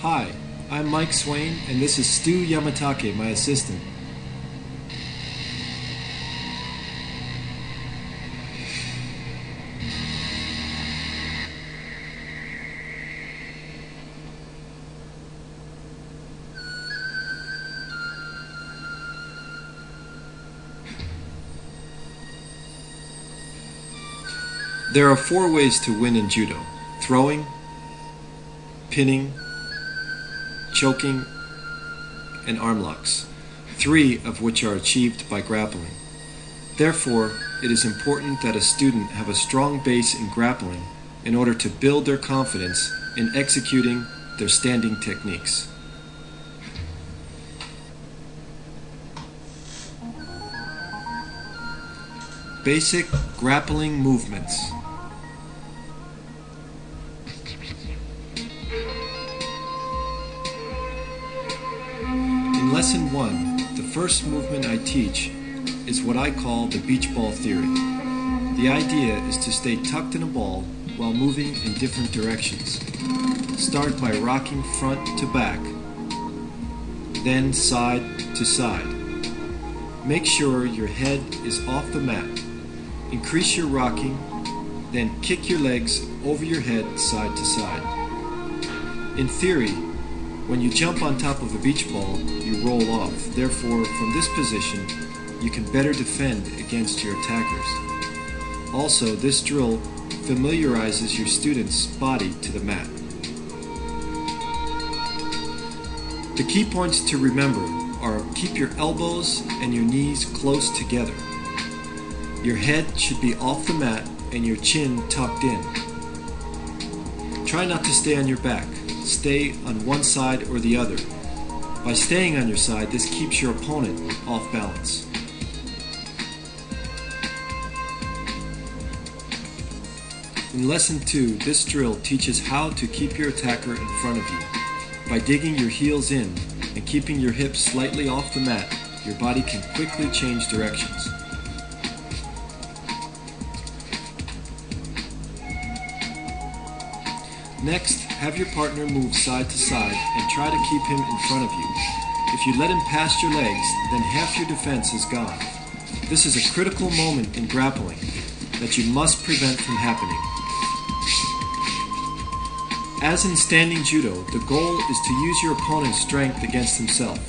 Hi, I'm Mike Swain, and this is Stu Yamatake, my assistant. There are 4 ways to win in judo: throwing, pinning, choking, and arm locks, 3 of which are achieved by grappling. Therefore, it is important that a student have a strong base in grappling in order to build their confidence in executing their standing techniques. Basic grappling movements. In Lesson 1, the first movement I teach is what I call the beach ball theory. The idea is to stay tucked in a ball while moving in different directions. Start by rocking front to back, then side to side. Make sure your head is off the mat. Increase your rocking, then kick your legs over your head side to side. In theory, when you jump on top of a beach ball, you roll off. Therefore, from this position, you can better defend against your attackers. Also, this drill familiarizes your student's body to the mat. The key points to remember are: keep your elbows and your knees close together. Your head should be off the mat and your chin tucked in. Try not to stay on your back. Stay on one side or the other. By staying on your side, this keeps your opponent off balance. In Lesson 2, this drill teaches how to keep your attacker in front of you. By digging your heels in and keeping your hips slightly off the mat, your body can quickly change directions. Next, have your partner move side to side and try to keep him in front of you. If you let him pass your legs, then half your defense is gone. This is a critical moment in grappling that you must prevent from happening. As in standing judo, the goal is to use your opponent's strength against himself.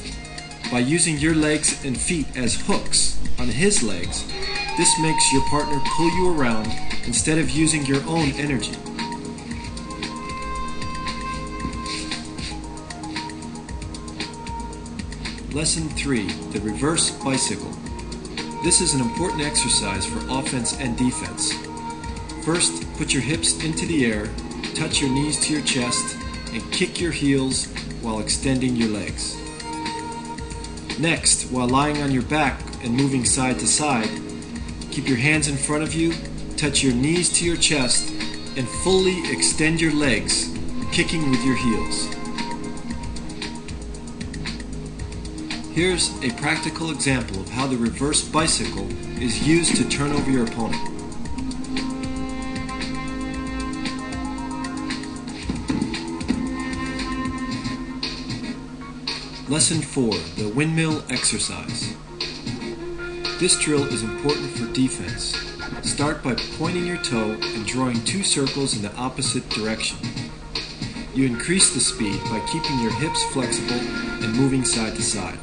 By using your legs and feet as hooks on his legs, this makes your partner pull you around instead of using your own energy. Lesson 3, the reverse bicycle. This is an important exercise for offense and defense. First, put your hips into the air, touch your knees to your chest, and kick your heels while extending your legs. Next, while lying on your back and moving side to side, keep your hands in front of you, touch your knees to your chest, and fully extend your legs, kicking with your heels. Here's a practical example of how the reverse bicycle is used to turn over your opponent. Lesson 4, the windmill exercise. This drill is important for defense. Start by pointing your toe and drawing 2 circles in the opposite direction. You increase the speed by keeping your hips flexible and moving side to side.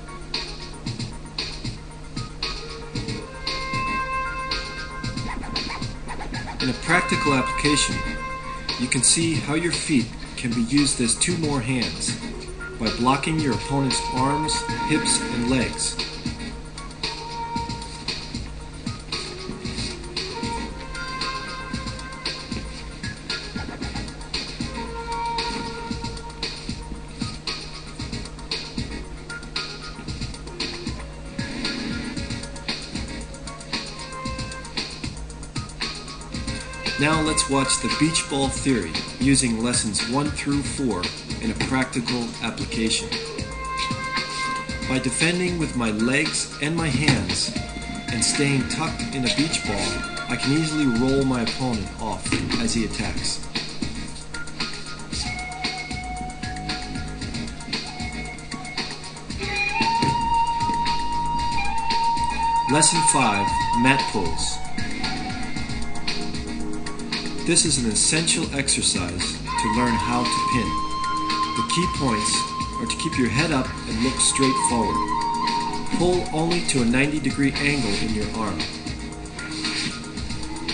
In a practical application, you can see how your feet can be used as 2 more hands by blocking your opponent's arms, hips, and legs. Now let's watch the beach ball theory using lessons 1 through 4 in a practical application. By defending with my legs and my hands and staying tucked in a beach ball, I can easily roll my opponent off as he attacks. Lesson 5, Mat Pulls. This is an essential exercise to learn how to pin. The key points are to keep your head up and look straight forward. Pull only to a 90-degree angle in your arm.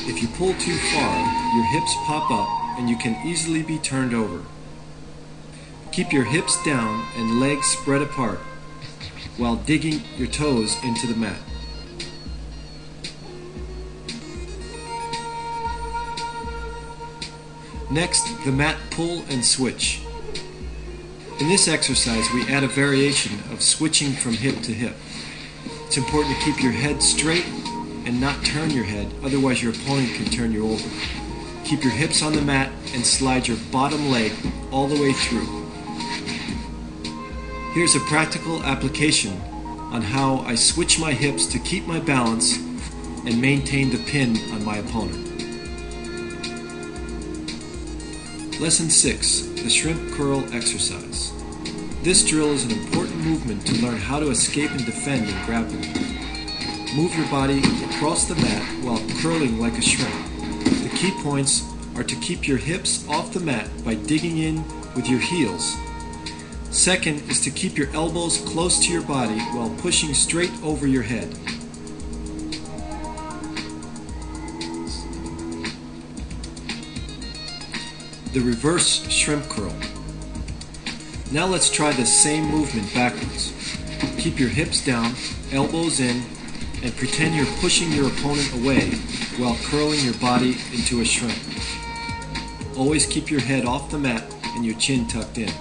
If you pull too far, your hips pop up and you can easily be turned over. Keep your hips down and legs spread apart while digging your toes into the mat. Next, the mat pull and switch. In this exercise, we add a variation of switching from hip to hip. It's important to keep your head straight and not turn your head, otherwise your opponent can turn you over. Keep your hips on the mat and slide your bottom leg all the way through. Here's a practical application on how I switch my hips to keep my balance and maintain the pin on my opponent. Lesson 6, the shrimp curl exercise. This drill is an important movement to learn how to escape and defend in grappling. Move your body across the mat while curling like a shrimp. The key points are to keep your hips off the mat by digging in with your heels. Second is to keep your elbows close to your body while pushing straight over your head. The reverse shrimp curl. Now let's try the same movement backwards. Keep your hips down, elbows in, and pretend you're pushing your opponent away while curling your body into a shrimp. Always keep your head off the mat and your chin tucked in.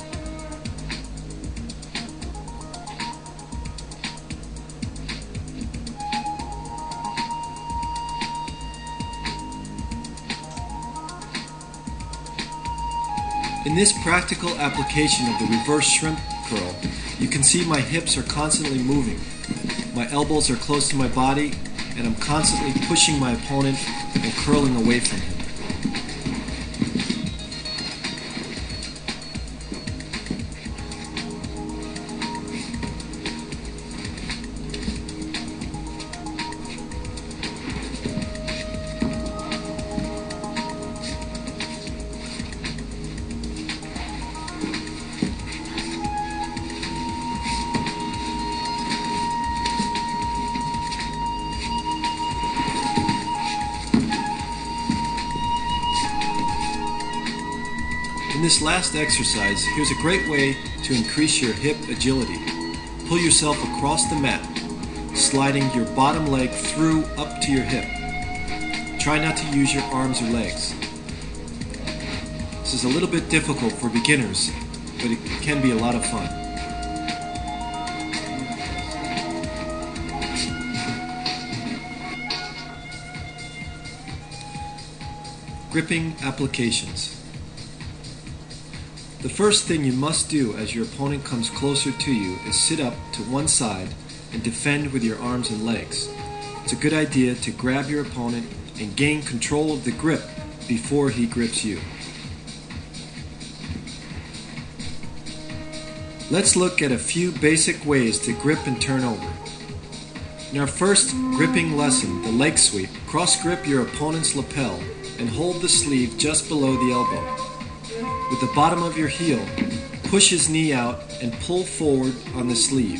In this practical application of the reverse shrimp curl, you can see my hips are constantly moving. My elbows are close to my body, and I'm constantly pushing my opponent and curling away from him. In this last exercise, here's a great way to increase your hip agility. Pull yourself across the mat, sliding your bottom leg through up to your hip. Try not to use your arms or legs. This is a little bit difficult for beginners, but it can be a lot of fun. Gripping applications. The first thing you must do as your opponent comes closer to you is sit up to one side and defend with your arms and legs. It's a good idea to grab your opponent and gain control of the grip before he grips you. Let's look at a few basic ways to grip and turn over. In our first gripping lesson, the leg sweep, cross grip your opponent's lapel and hold the sleeve just below the elbow. With the bottom of your heel, push his knee out and pull forward on the sleeve.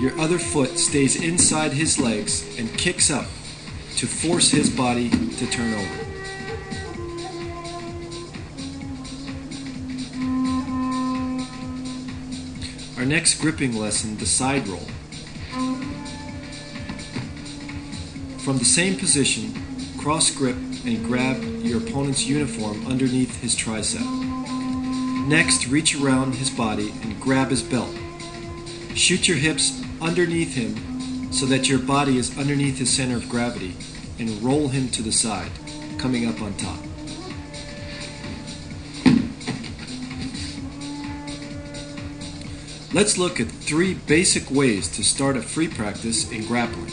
Your other foot stays inside his legs and kicks up to force his body to turn over. Our next gripping lesson, the side roll. From the same position, cross grip and grab your opponent's uniform underneath his tricep. Next, reach around his body and grab his belt. Shoot your hips underneath him so that your body is underneath his center of gravity and roll him to the side, coming up on top. Let's look at 3 basic ways to start a free practice in grappling.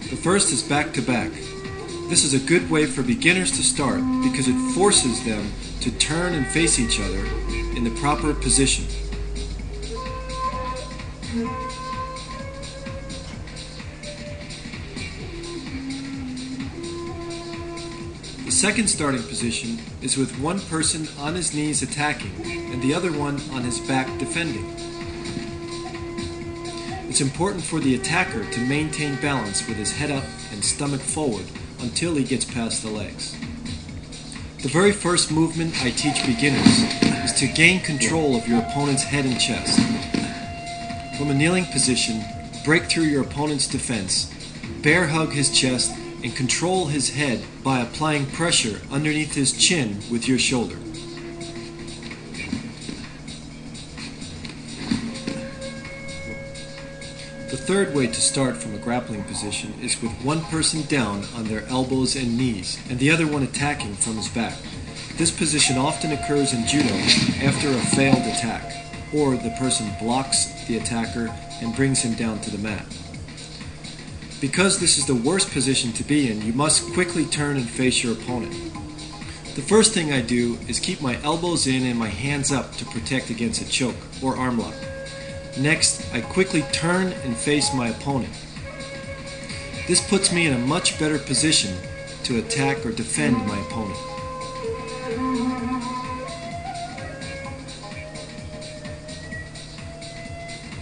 The first is back-to-back. This is a good way for beginners to start because it forces them to turn and face each other in the proper position. second starting position is with one person on his knees attacking and the other one on his back defending. It's important for the attacker to maintain balance with his head up and stomach forward until he gets past the legs. The very first movement I teach beginners is to gain control of your opponent's head and chest. From a kneeling position, break through your opponent's defense, bear hug his chest, and control his head by applying pressure underneath his chin with your shoulder. The third way to start from a grappling position is with one person down on their elbows and knees and the other one attacking from his back. This position often occurs in judo after a failed attack, or the person blocks the attacker and brings him down to the mat. Because this is the worst position to be in, you must quickly turn and face your opponent. The first thing I do is keep my elbows in and my hands up to protect against a choke or arm lock. Next, I quickly turn and face my opponent. This puts me in a much better position to attack or defend my opponent.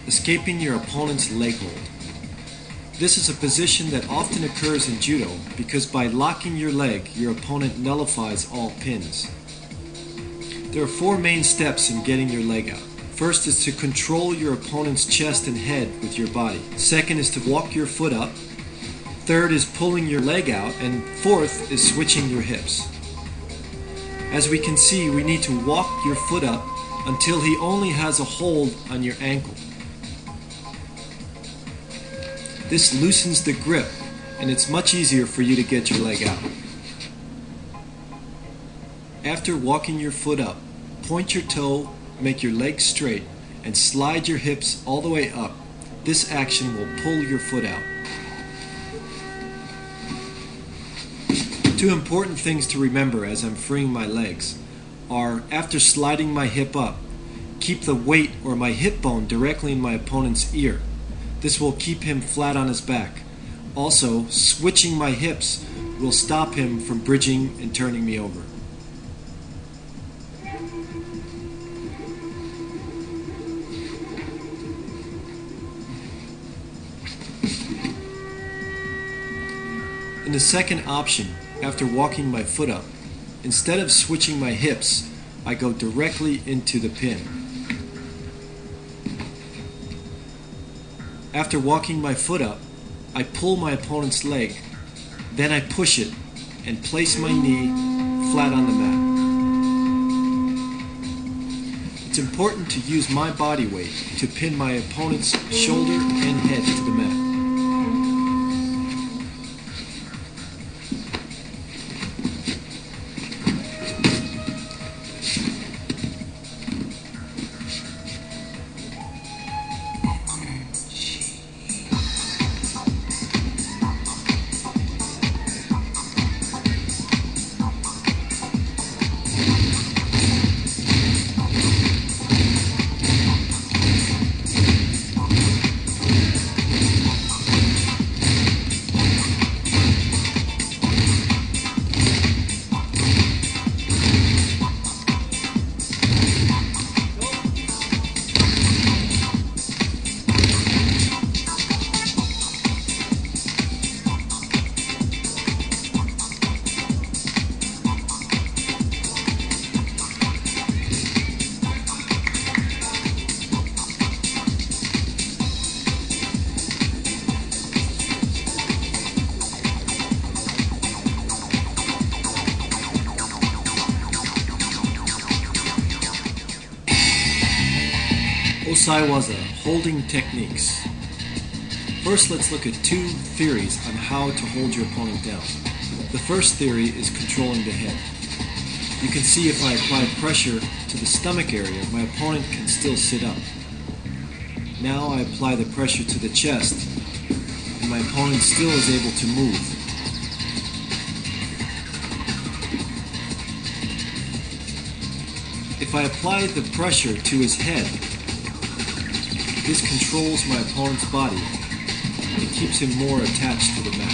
Escaping your opponent's leg hold. This is a position that often occurs in judo because by locking your leg, your opponent nullifies all pins. There are 4 main steps in getting your leg out. First is to control your opponent's chest and head with your body. Second is to walk your foot up. Third is pulling your leg out. And fourth is switching your hips. As we can see, we need to walk your foot up until he only has a hold on your ankle. This loosens the grip, and it's much easier for you to get your leg out. After walking your foot up, point your toe, make your leg straight, and slide your hips all the way up. This action will pull your foot out. 2 important things to remember as I'm freeing my legs are, after sliding my hip up, keep the weight or my hip bone directly in my opponent's ear. This will keep him flat on his back. Also, switching my hips will stop him from bridging and turning me over. In the second option, after walking my foot up, instead of switching my hips, I go directly into the pin. After walking my foot up, I pull my opponent's leg, then I push it and place my knee flat on the mat. It's important to use my body weight to pin my opponent's shoulder and head to the mat. Osaiwaza, holding techniques. First, let's look at 2 theories on how to hold your opponent down. The first theory is controlling the head. You can see if I apply pressure to the stomach area, my opponent can still sit up. Now I apply the pressure to the chest, and my opponent still is able to move. If I apply the pressure to his head, this controls my opponent's body and keeps him more attached to the mat.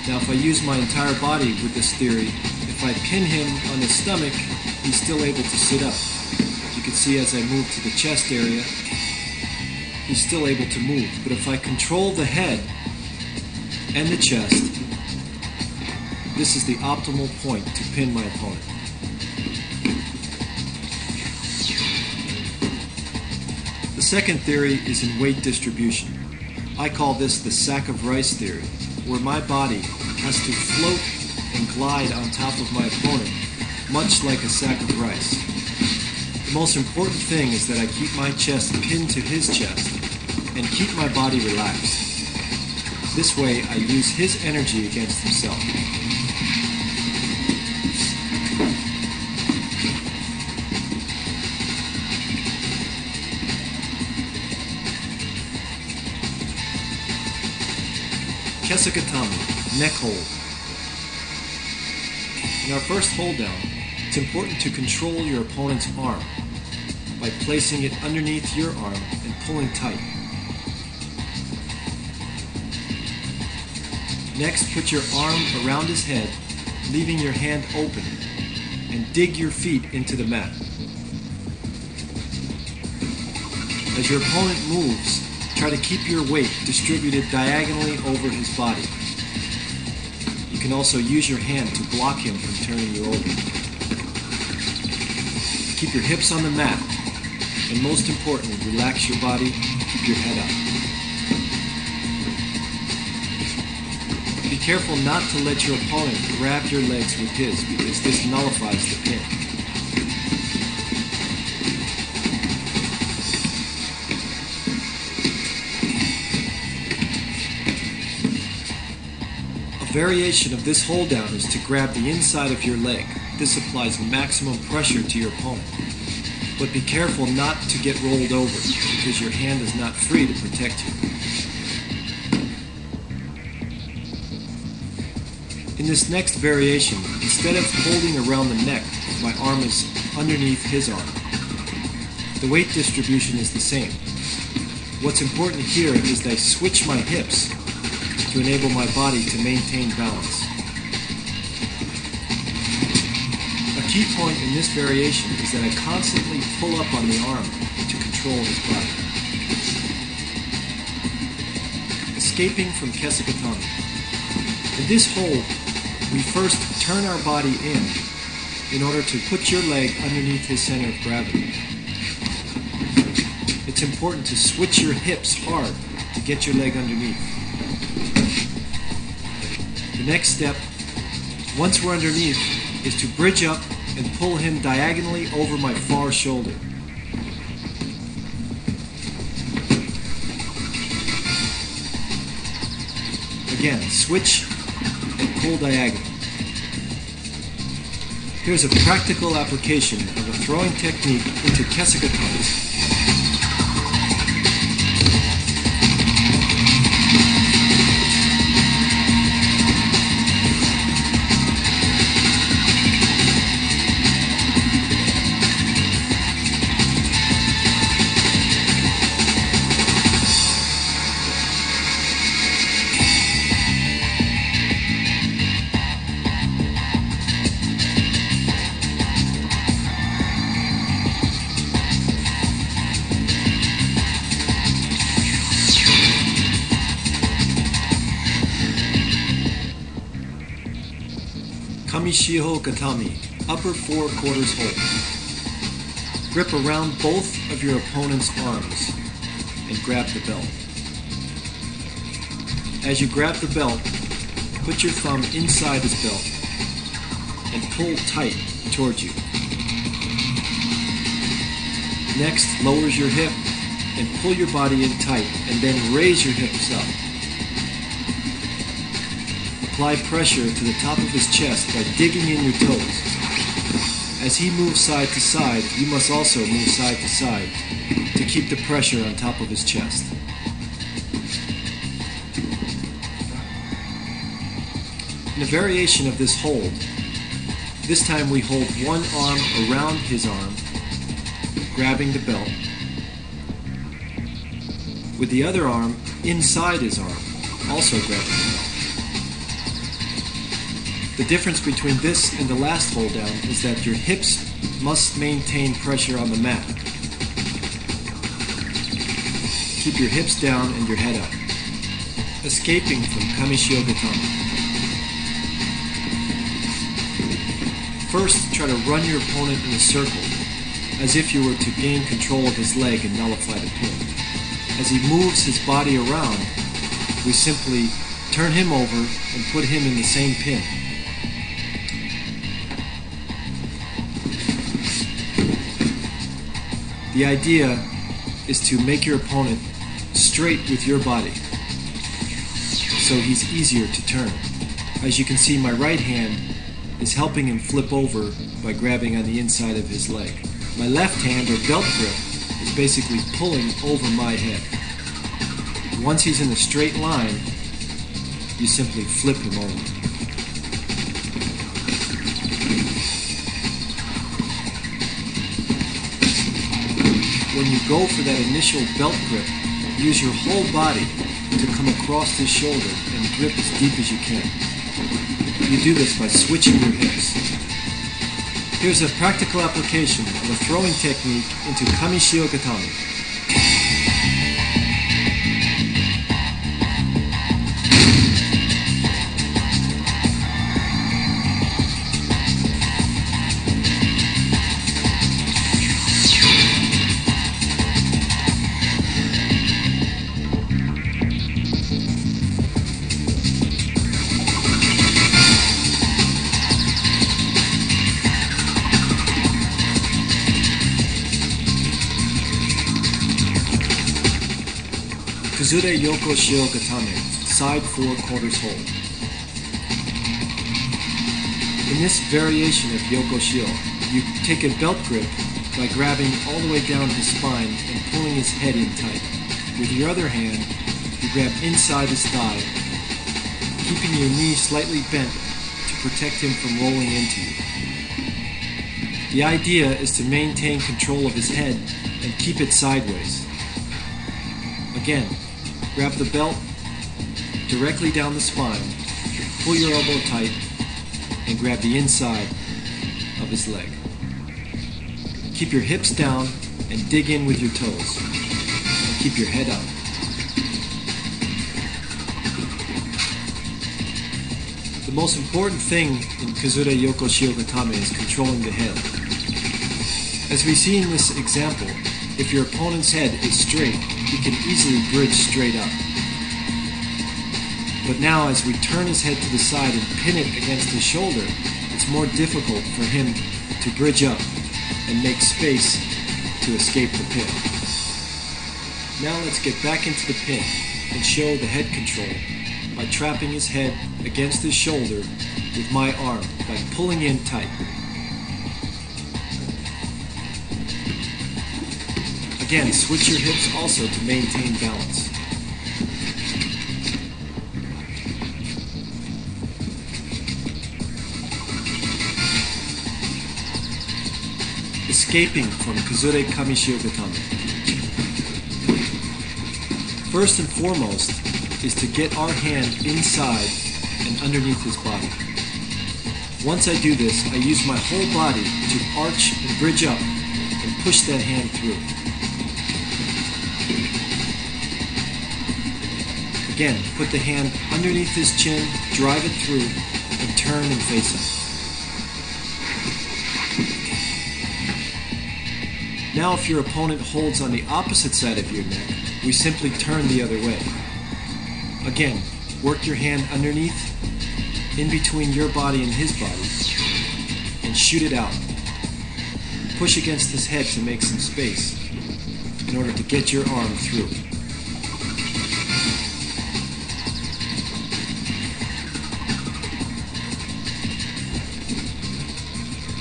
Now if I use my entire body with this theory, if I pin him on his stomach, he's still able to sit up. You can see as I move to the chest area, he's still able to move. But if I control the head and the chest, this is the optimal point to pin my opponent. The second theory is in weight distribution. I call this the sack of rice theory, where my body has to float and glide on top of my opponent, much like a sack of rice. The most important thing is that I keep my chest pinned to his chest and keep my body relaxed. This way I use his energy against himself. Kesagatami, neck hold. In our first hold down, it's important to control your opponent's arm by placing it underneath your arm and pulling tight. Next, put your arm around his head, leaving your hand open, and dig your feet into the mat. As your opponent moves, try to keep your weight distributed diagonally over his body. You can also use your hand to block him from turning you over. Keep your hips on the mat, and most importantly, relax your body, keep your head up. Be careful not to let your opponent grab your legs with his, because this nullifies the pin. A variation of this hold down is to grab the inside of your leg. This applies maximum pressure to your opponent. But be careful not to get rolled over, because your hand is not free to protect you. In this next variation, instead of holding around the neck, my arm is underneath his arm. The weight distribution is the same. What's important here is that I switch my hips to enable my body to maintain balance. A key point in this variation is that I constantly pull up on the arm to control his body. Escaping from Kesagatami. In this hold, we first turn our body in order to put your leg underneath his center of gravity. It's important to switch your hips hard to get your leg underneath. The next step, once we're underneath, is to bridge up and pull him diagonally over my far shoulder. Again, switch and pull diagonal. Here's a practical application of a throwing technique into Kesagatami. Kamishiho Gatami, upper four quarters hold. Grip around both of your opponent's arms and grab the belt. As you grab the belt, put your thumb inside his belt and pull tight towards you. Next, lowers your hip and pull your body in tight, and then raise your hips up. Apply pressure to the top of his chest by digging in your toes. As he moves side to side, you must also move side to side to keep the pressure on top of his chest. In a variation of this hold, this time we hold one arm around his arm, grabbing the belt, with the other arm inside his arm, also grabbing the belt. The difference between this and the last hold down is that your hips must maintain pressure on the mat. Keep your hips down and your head up. Escaping from Kamishio Gatame. First, try to run your opponent in a circle, as if you were to gain control of his leg and nullify the pin. As he moves his body around, we simply turn him over and put him in the same pin. The idea is to make your opponent straight with your body, so he's easier to turn. As you can see, my right hand is helping him flip over by grabbing on the inside of his leg. My left hand, or belt grip, is basically pulling over my head. Once he's in a straight line, you simply flip him over. When you go for that initial belt grip, use your whole body to come across his shoulder and grip as deep as you can. You do this by switching your hips. Here's a practical application of a throwing technique into Kamishio Gatame. Kazure Yoko Shio Gatame, side 4 quarters hold. In this variation of Yoko Shio, you take a belt grip by grabbing all the way down his spine and pulling his head in tight. With your other hand, you grab inside his thigh, keeping your knee slightly bent to protect him from rolling into you. The idea is to maintain control of his head and keep it sideways. Again, grab the belt directly down the spine, pull your elbow tight, and grab the inside of his leg. Keep your hips down and dig in with your toes. And keep your head up. The most important thing in Kazure Yoko Shio Gatame is controlling the head. As we see in this example, if your opponent's head is straight, he can easily bridge straight up. But now, as we turn his head to the side and pin it against his shoulder, it's more difficult for him to bridge up and make space to escape the pin. Now let's get back into the pin and show the head control by trapping his head against his shoulder with my arm by pulling in tight. Again, switch your hips also to maintain balance. Escaping from Kazure Kamishio Gatame. First and foremost is to get our hand inside and underneath his body. Once I do this, I use my whole body to arch and bridge up and push that hand through. Again, put the hand underneath his chin, drive it through, and turn and face him. Now if your opponent holds on the opposite side of your neck, we simply turn the other way. Again, work your hand underneath, in between your body and his body, and shoot it out. Push against his head to make some space in order to get your arm through.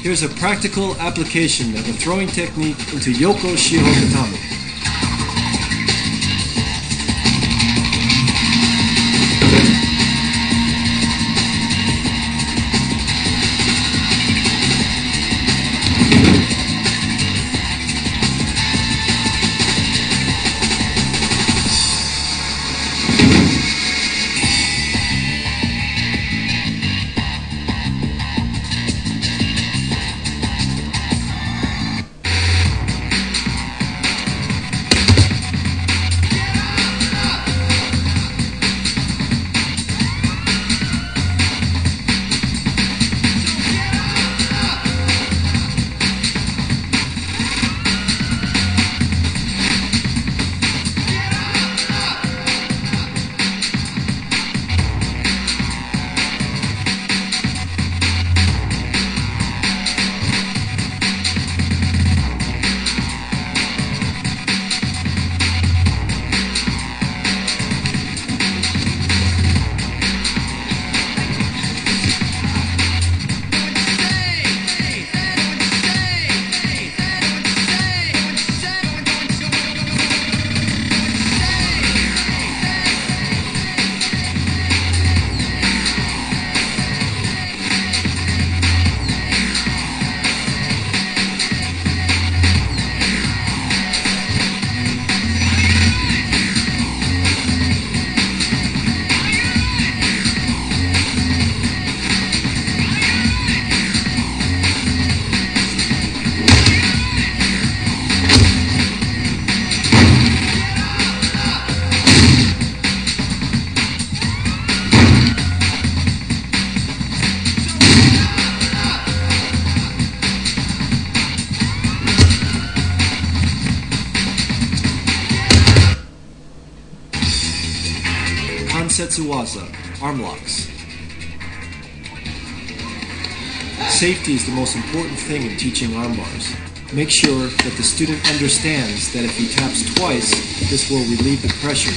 Here's a practical application of a throwing technique into Yoko Shio Gatame. Setsuwaza, arm locks. Safety is the most important thing in teaching arm bars. Make sure that the student understands that if he taps twice, this will relieve the pressure.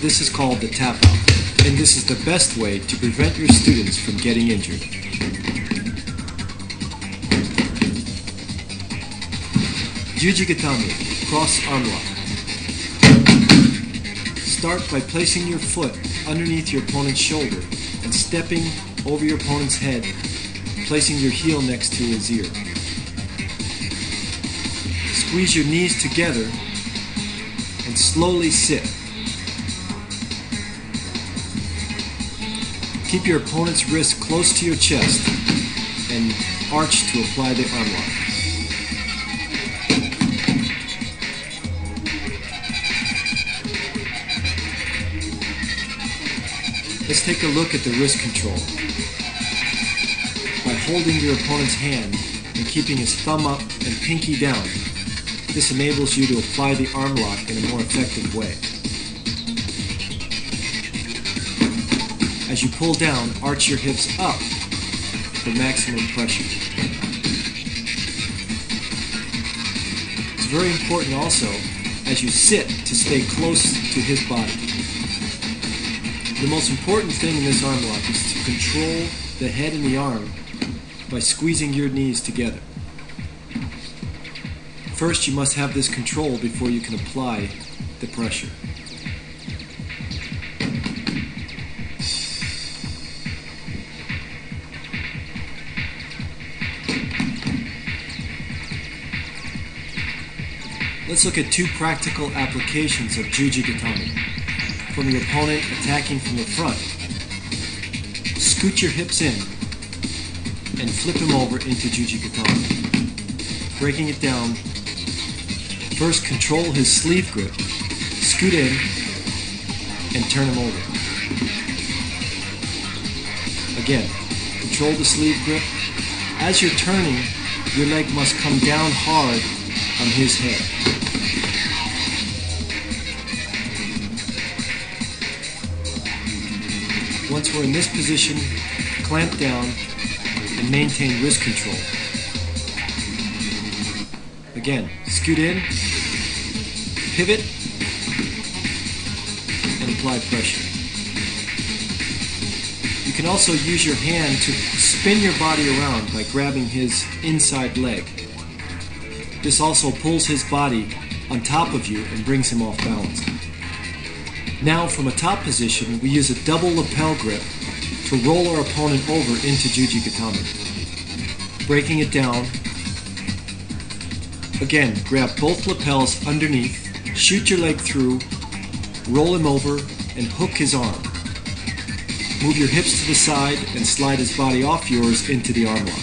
This is called the tap out, and this is the best way to prevent your students from getting injured. Jujigatami, cross arm lock. Start by placing your foot underneath your opponent's shoulder and stepping over your opponent's head, placing your heel next to his ear. Squeeze your knees together and slowly sit. Keep your opponent's wrist close to your chest and arch to apply the arm lock. Let's take a look at the wrist control. By holding your opponent's hand and keeping his thumb up and pinky down, this enables you to apply the arm lock in a more effective way. As you pull down, arch your hips up for maximum pressure. It's very important also, as you sit, to stay close to his body. The most important thing in this arm lock is to control the head and the arm by squeezing your knees together. First, you must have this control before you can apply the pressure. Let's look at two practical applications of Jujigatami. From your opponent attacking from the front, scoot your hips in and flip him over into Jujigatami. Breaking it down, first control his sleeve grip, scoot in, and turn him over. Again, control the sleeve grip. As you're turning, your leg must come down hard on his head. Once we're in this position, clamp down and maintain wrist control. Again, scoot in, pivot, and apply pressure. You can also use your hand to spin your body around by grabbing his inside leg. This also pulls his body on top of you and brings him off balance. Now, from a top position, we use a double lapel grip to roll our opponent over into Jujigatami. Breaking it down, again, grab both lapels underneath, shoot your leg through, roll him over, and hook his arm. Move your hips to the side and slide his body off yours into the arm lock.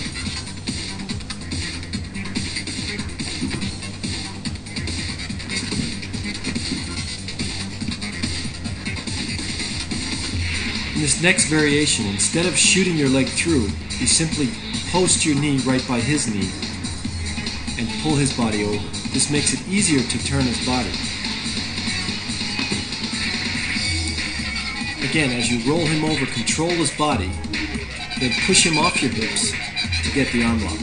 In this next variation, instead of shooting your leg through, you simply post your knee right by his knee and pull his body over. This makes it easier to turn his body. Again, as you roll him over, control his body, then push him off your hips to get the arm lock.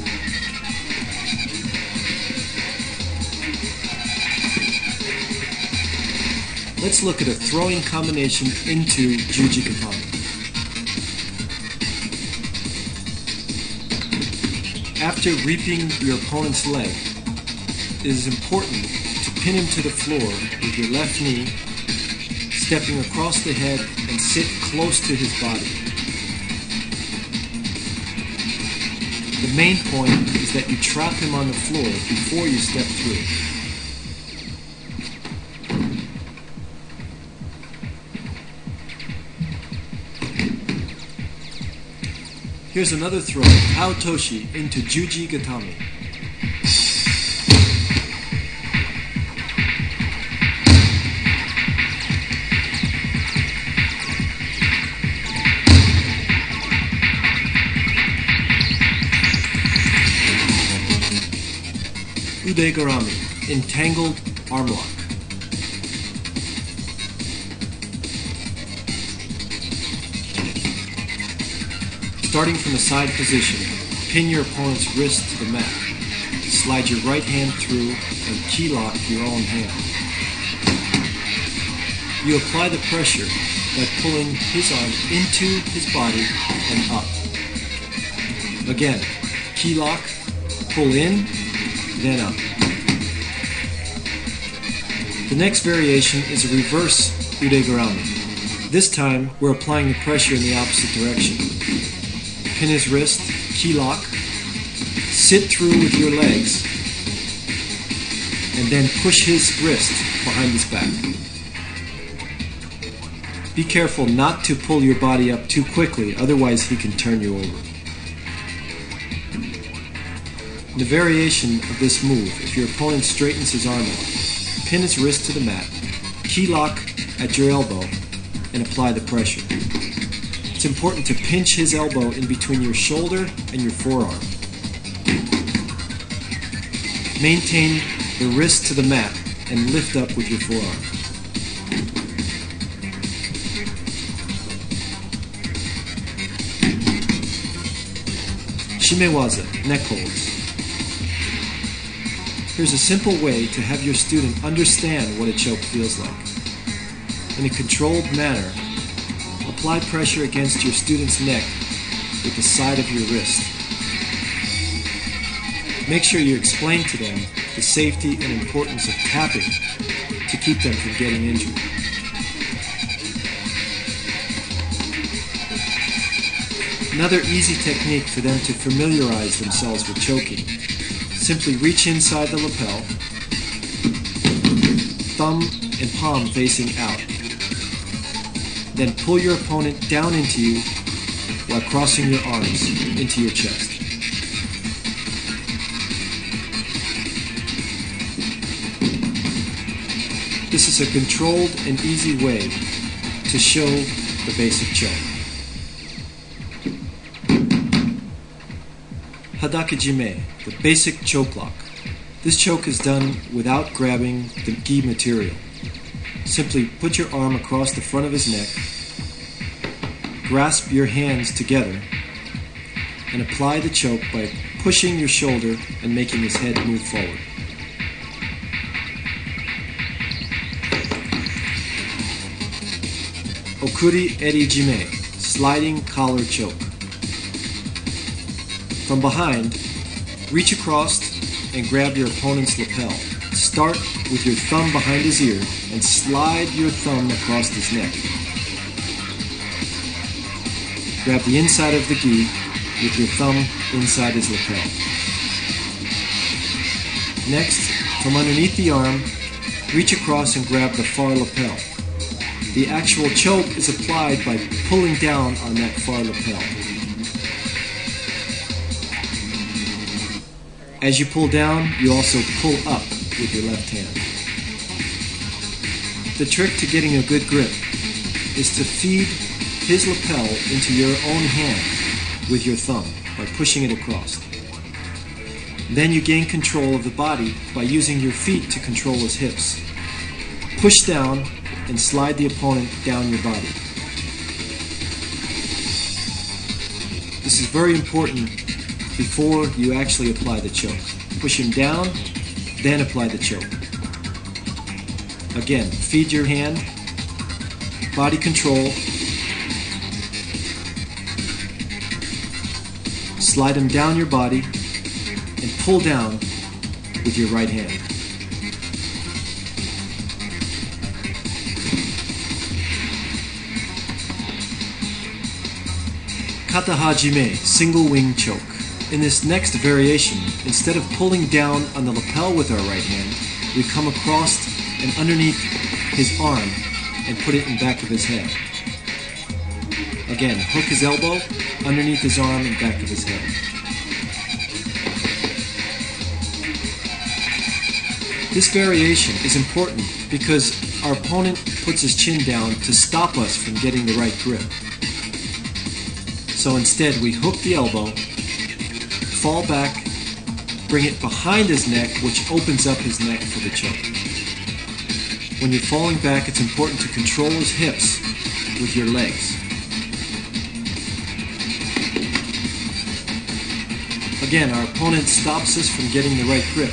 Let's look at a throwing combination into Jujigatami. After reaping your opponent's leg, it is important to pin him to the floor with your left knee, stepping across the head and sit close to his body. The main point is that you trap him on the floor before you step through. Here's another throw, Tao Toshi into Jujigatami. Udegarami, entangled arm lock. Starting from the side position, pin your opponent's wrist to the mat. Slide your right hand through and key lock your own hand. You apply the pressure by pulling his arm into his body and up. Again, key lock, pull in, then up. The next variation is a reverse Udержание. This time, we're applying the pressure in the opposite direction. Pin his wrist, key lock, sit through with your legs, and then push his wrist behind his back. Be careful not to pull your body up too quickly, otherwise he can turn you over. In the variation of this move, if your opponent straightens his arm out, pin his wrist to the mat, key lock at your elbow, and apply the pressure. It's important to pinch his elbow in between your shoulder and your forearm. Maintain the wrist to the mat and lift up with your forearm. Shimewaza, neck holds. Here's a simple way to have your student understand what a choke feels like. In a controlled manner, apply pressure against your student's neck with the side of your wrist. Make sure you explain to them the safety and importance of tapping to keep them from getting injured. Another easy technique for them to familiarize themselves with choking. Simply reach inside the lapel, thumb and palm facing out. Then pull your opponent down into you while crossing your arms into your chest. This is a controlled and easy way to show the basic choke. Hadakejime, the basic choke lock. This choke is done without grabbing the gi material. Simply put your arm across the front of his neck, grasp your hands together, and apply the choke by pushing your shoulder and making his head move forward. Okuri erijime, sliding collar choke. From behind, reach across and grab your opponent's lapel. Start with your thumb behind his ear and slide your thumb across his neck. Grab the inside of the gi with your thumb inside his lapel. Next, from underneath the arm, reach across and grab the far lapel. The actual choke is applied by pulling down on that far lapel. As you pull down, you also pull up with your left hand. The trick to getting a good grip is to feed his lapel into your own hand with your thumb by pushing it across. Then you gain control of the body by using your feet to control his hips. Push down and slide the opponent down your body. This is very important before you actually apply the choke. Push him down, then apply the choke. Again, feed your hand, body control, slide him down your body, and pull down with your right hand. Kata hajime, single wing choke. In this next variation, instead of pulling down on the lapel with our right hand, we come across and underneath his arm and put it in back of his head. Again, hook his elbow underneath his arm and back of his head. This variation is important because our opponent puts his chin down to stop us from getting the right grip. So instead, we hook the elbow, fall back, bring it behind his neck, which opens up his neck for the choke. When you're falling back, it's important to control his hips with your legs. Again, our opponent stops us from getting the right grip,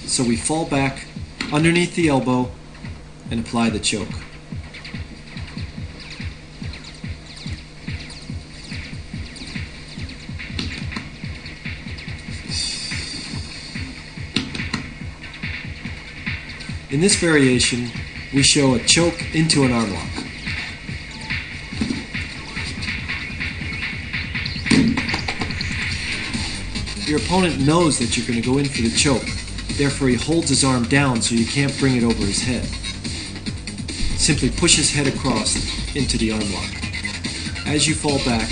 so we fall back underneath the elbow and apply the choke. In this variation, we show a choke into an arm lock. Your opponent knows that you're going to go in for the choke, therefore he holds his arm down so you can't bring it over his head. Simply push his head across into the arm lock. As you fall back,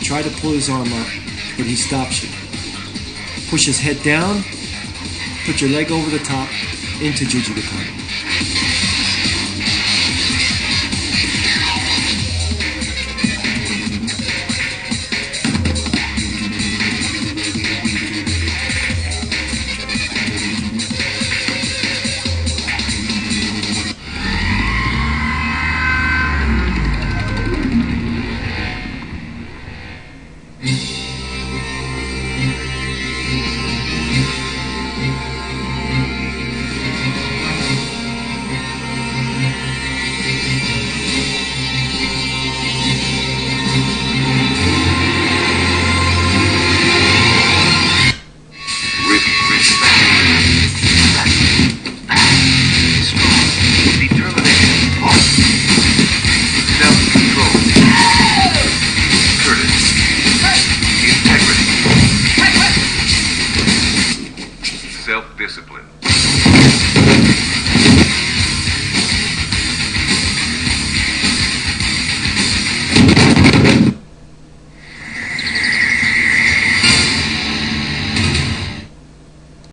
try to pull his arm up, but he stops you. Push his head down, put your leg over the top into Jujigatame.